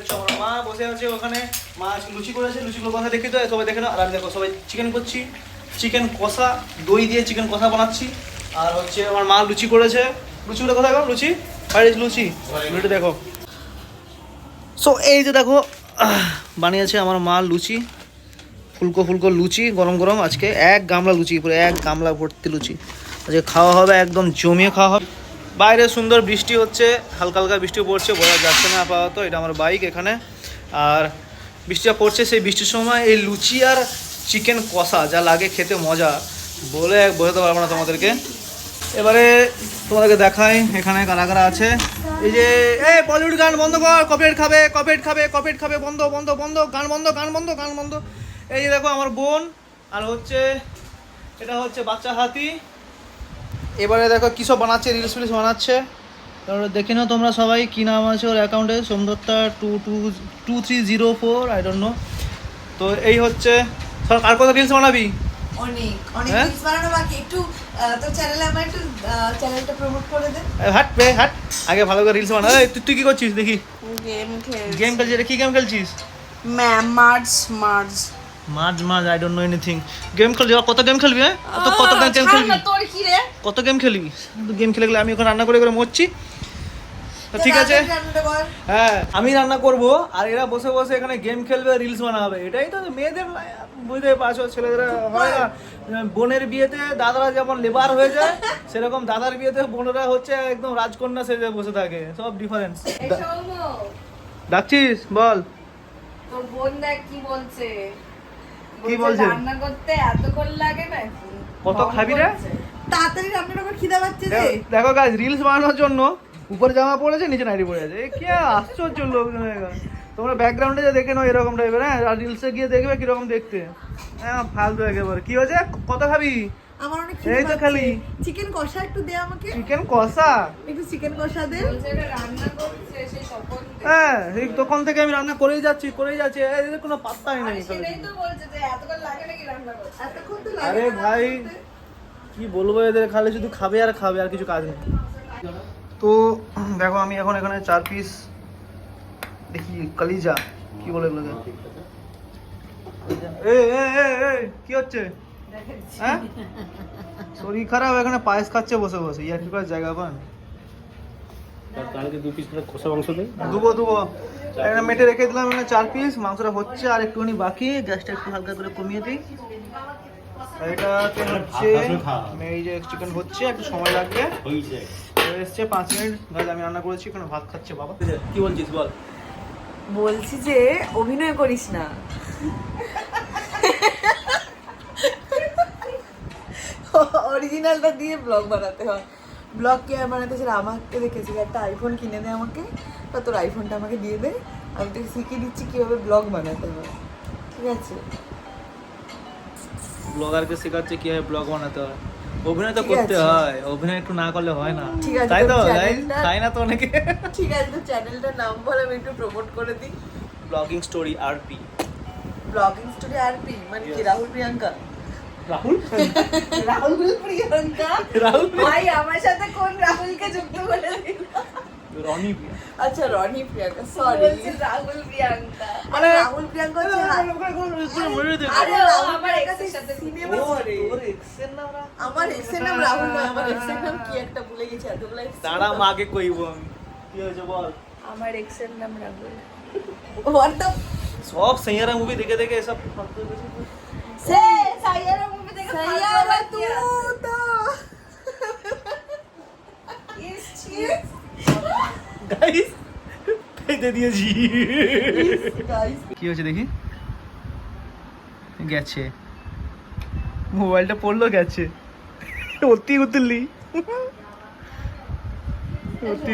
দেখছো আমার মা বসে আছে ওখানে, মা লুচি করেছে, লুচিগুলো কথা দেখি তো সবাই দেখে নাও। আর আমি দেখো সবাই চিকেন করছি, চিকেন কষা, দই দিয়ে চিকেন কষা বানাচ্ছি। আর হচ্ছে আমার মা লুচি করেছে, লুচিগুলো কোথায় গো? লুচি বাইরে লুচি, লুচিটা দেখো। সো এই যে দেখো বানিয়েছে আমার মা লুচি, ফুলকো ফুলকো লুচি, গরম গরম। আজকে এক গামলা লুচি, পুরো এক গামলা ভর্তি লুচি আজকে খাওয়া হবে, একদম জমিয়ে খাওয়া হবে। বাইরে সুন্দর বৃষ্টি হচ্ছে, হালকা হালকা বৃষ্টি পড়ছে, বোঝা যাচ্ছে না আপাতত। এটা আমার বাইক এখানে, আর বৃষ্টিটা পড়ছে। সেই বৃষ্টির সময় এই লুচি আর চিকেন কষা যা লাগে খেতে মজা, বলে বোঝাতে পারবো না তোমাদেরকে। এবারে তোমাদেরকে দেখাই এখানে কারা কারা আছে। এই যে এই বলিউড গান বন্ধ কর, কপিরাইট খাবে, কপিরাইট খাবে, কপিরাইট খাবে, বন্ধ বন্ধ বন্ধ, গান বন্ধ, গান বন্ধ, গান বন্ধ। এই যে দেখো আমার বোন, আর হচ্ছে এটা হচ্ছে বাচ্চা হাতি। এবারে দেখো কী সব বানাচ্ছে, রিলস ফিলস বানাচ্ছে। তারপরে দেখে নাও তোমরা সবাই কী নাম আছে ওর অ্যাকাউন্টে, সোমদত্তা 2304, আই ডোন্ট নো। তো এই হচ্ছে সব। আর কত রিলস বানাবি? অনেক অনেক রিলস বানানো বাকি। একটু তো চ্যানেলে আমার একটু চ্যানেলটা প্রমোট করে দে। হাট বে হাট, আগে ভালো করে রিলস বানা। এই তুই কি করছিস দেখি? গেম খেলছি। গেম খেলছিস? এটা কি গেম খেলছিস? মার্জ মার্জ মাঝ মাঝ, I don't know anything. Game খেলবি? কত গেম খেলবি? হ্যাঁ কত গেম খেলবি? তোর কি রে? কত গেম খেলবি? গেম খেলে গেলে আমি ওখানে রান্না করে করে মরছি। তো ঠিক আছে, হ্যাঁ আমি রান্না করব আর এরা বসে বসে এখানে গেম খেলবে, রিলস বানাবে। এটাই তো মেয়েদের, বুঝতে পারছো, ছেলেদের হয় না। বোনের বিয়েতে দাদারা যেমন লেবার হয়ে যায়, সেরকম দাদার বিয়েতে বোনেরা হচ্ছে একদম রাজকন্যা সেজে বসে থাকে। সব ডিফারেন্স। ডাকছিস? বল। তোর বোন দেখ কি বলছে। কি বলছে? রান্না করতে এতক্ষণ লাগে নাকি? কত খাবি রে? তাড়াতাড়ি রান্নাটা করে খিদা পাচ্ছে রে। দেখো গাইস, রিলস বানানোর জন্য উপরে জামা পড়েছে, নিচে নাইটি পড়ে আছে। কি আশ্চর্য লোক! তোমরা ব্যাকগ্রাউন্ডে যে দেখে নাও এরকম টাইপের, হ্যাঁ, আর রিলসে গিয়ে দেখবে কিরকম দেখতে। হ্যাঁ ফালতু একেবারে। কি হয়েছে? কত খাবি? আমার অনেক এই তো খালি চিকেন কষা একটু দে আমাকে। চিকেন কষা? একটু চিকেন কষা দে। বলছে এটা রান্না করছে সেই তখন দে। হ্যাঁ এই তখন থেকে আমি রান্না করেই যাচ্ছি। এদের কোনো পাত্তাই নেই। সেটাই তো বলছে যে এতক্ষণ লাগে নাকি রান্না করতে। এতক্ষণ তো লাগে। আরে ভাই কি বলবো, এদের খালি শুধু খাবে আর খাবে, আর কিছু কাজ নেই। তো দেখো আমি এখন এখানে 4 পিস দেখি কলিজা, কি বলে এগুলোকে? কি হচ্ছে? হ্যাঁ শরীর খারাপ, এখানে পায়েস খাচ্ছে বসে বসে। ইয়ার কি করার জায়গা পান? কালকে 2 পিস করে কষা মাংস দেই। দুবো এখানে মেটে রেখে দিলাম। এখানে 4 পিস মাংসটা হচ্ছে, আর একটুখানি বাকি। গ্যাসটা একটু হালকা করে কমিয়ে দিই। এটাতে হচ্ছে এই যে চিকেন হচ্ছে, একটু সময় লাগবে। এসছে 5 মিনিট। গাইস আমি রান্না করেছি, এখানে ভাত খাচ্ছে বাবা। কি বলছিস বল? বলছি যে অভিনয় করিস না। অরিজিনালটা দিয়ে ব্লগ বানাতে হয়। ব্লগ কে আর বানাতে সেটা আমাকে দেখেছি। একটা আইফোন কিনে দে আমাকে, বা তোর আইফোনটা আমাকে দিয়ে দে, আমি তোকে শিখিয়ে দিচ্ছি কিভাবে ব্লগ বানাতে হয়। ঠিক আছে? ব্লগারকে শেখাচ্ছে কিভাবে ব্লগ বানাতে হয়। অভিনয় তো ঠিক করতে আছে। হয়, অভিনয় একটু না করলে হয় না। ঠিক আছে, তাই তো তোর গাইস, চ্যানেলটা- তাই না তো অনেকে। ঠিক আছে, তো চ্যানেলটার নাম বল, আমি একটু প্রমোট করে দিই। Blogging story RP. Blogging story RP মানে কি? Yes. রাহুল প্রিয়াঙ্কা? রাহুল রাহুল প্রিয়াঙ্কা? রাহুল ভাই আমার সাথে কোন রাহুলকে যুক্ত করে দিল? রনি। আচ্ছা রনি প্রিয়াঙ্কা, সরি বলছি রাহুল প্রিয়াঙ্কা। মানে রাহুল প্রিয়াঙ্কা হচ্ছে আরে আমার এক্সের সাথে সিনেমা করে। ওর এক্সের নাম রাহুল? আমার এক্সের নাম রাহুল নয়, আমার এক্সের নাম কি একটা ভুলে গেছি। এতগুলো ex ছিল। তারা মাকে কইব আমি। কি হয়েছে বল? আমার এক্সের নাম রাহুল। হোয়াট দ্য সব সাইয়ারা মুভি দেখে দেখে এসব সে সাইয়ারা মুভি দেখে সাইয়ারা তু তো ইস চিজ গাইস পেতে দিয়েছি। গাইস। কি হয়েছে দেখি? গেছে মোবাইলটা, পড়লো গেছে। অতি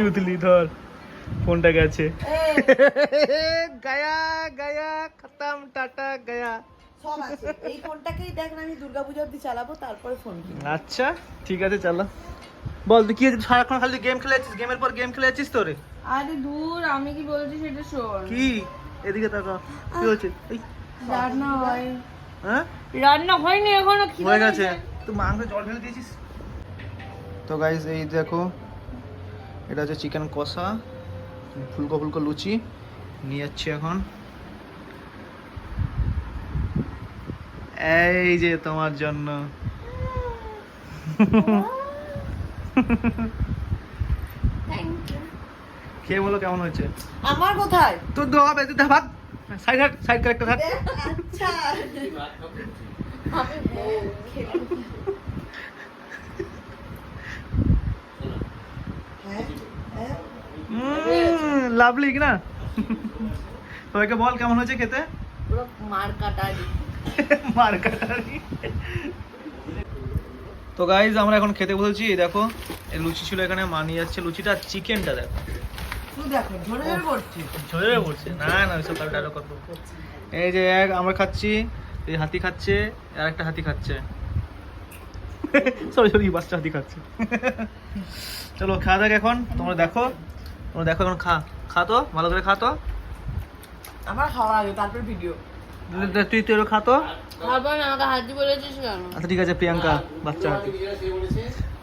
উতলি ধর ফোনটা গেছে। গায়া গায়া খতম, টাটা গায়া। সব আছে এই ফোনটাকেই দেখ না, আমি দুর্গাপূজা অবধি চালাবো, তারপরে ফোন কিনবো। আচ্ছা ঠিক আছে চালা। বল তুই কি সারাক্ষণ খালি গেম খেলে যাচ্ছিস? গেমের পর গেম খেলে যাচ্ছিস তোরে? আরে দূর, আমি কি বলছি সেটা শোন। কি এদিকে তাকা, কি হচ্ছে? এই রান্না হয়, হ্যাঁ রান্না হয়নি এখনো, কি হয়ে গেছে। তুই মাংস জল ঢেলে দিয়েছিস? তো গাইস এই দেখো, এটা হচ্ছে চিকেন কষা, ফুলকো ফুলকো লুচি, নিয়ে যাচ্ছি এখন। এই যে তোমার জন্য। খেয়ে বলো কেমন হয়েছে। আমার কোথায়? তোর দোয়া বেঁচে দে ভাত। সাইড হাট, সাইড ক্যারেক্টার হাট। আচ্ছা আমি বউ খেলাম। হ্যাঁ হ্যাঁ লাভলি কি না? সবাইকে বল কেমন হয়েছে খেতে। পুরো মার কাটারি। মার কাটারি। তো গাইজ আমরা এখন খেতে বসেছি। এই দেখো এই লুচি ছিল এখানে, মা নিয়ে যাচ্ছে লুচিটা। চিকেনটা দেখো তুই দেখো ঝরে ঝরে পড়ছে। ঝরে পড়ছে। না না ওইসব কারো ডায়লগ করবো। এই যে এক আমরা খাচ্ছি, এই হাতি খাচ্ছে, আর একটা হাতি খাচ্ছে। সরি সরি, বাচ্চা হাতি খাচ্ছে। চলো খাওয়া যাক এখন। তোমরা দেখো এখন খা তো ভালো করে খা তো। আমার খাওয়া আগে তারপর ভিডিও। তুই তুই খা তো। খাবার না, আমাকে হাতি বলেছিস কেন? আচ্ছা ঠিক আছে, প্রিয়াঙ্কা বাচ্চা হাতি।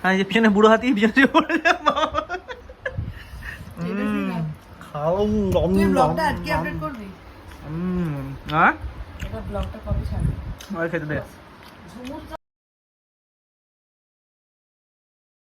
হ্যাঁ এই যে পিছনে বুড়ো হাতি, পিছনে পড়ে যাবে। খাও। তুই ব্লগটা আজকে আপডেট করবি? হ্যাঁ এটা ব্লগটা কবে ছাড়বি? খেতে দে।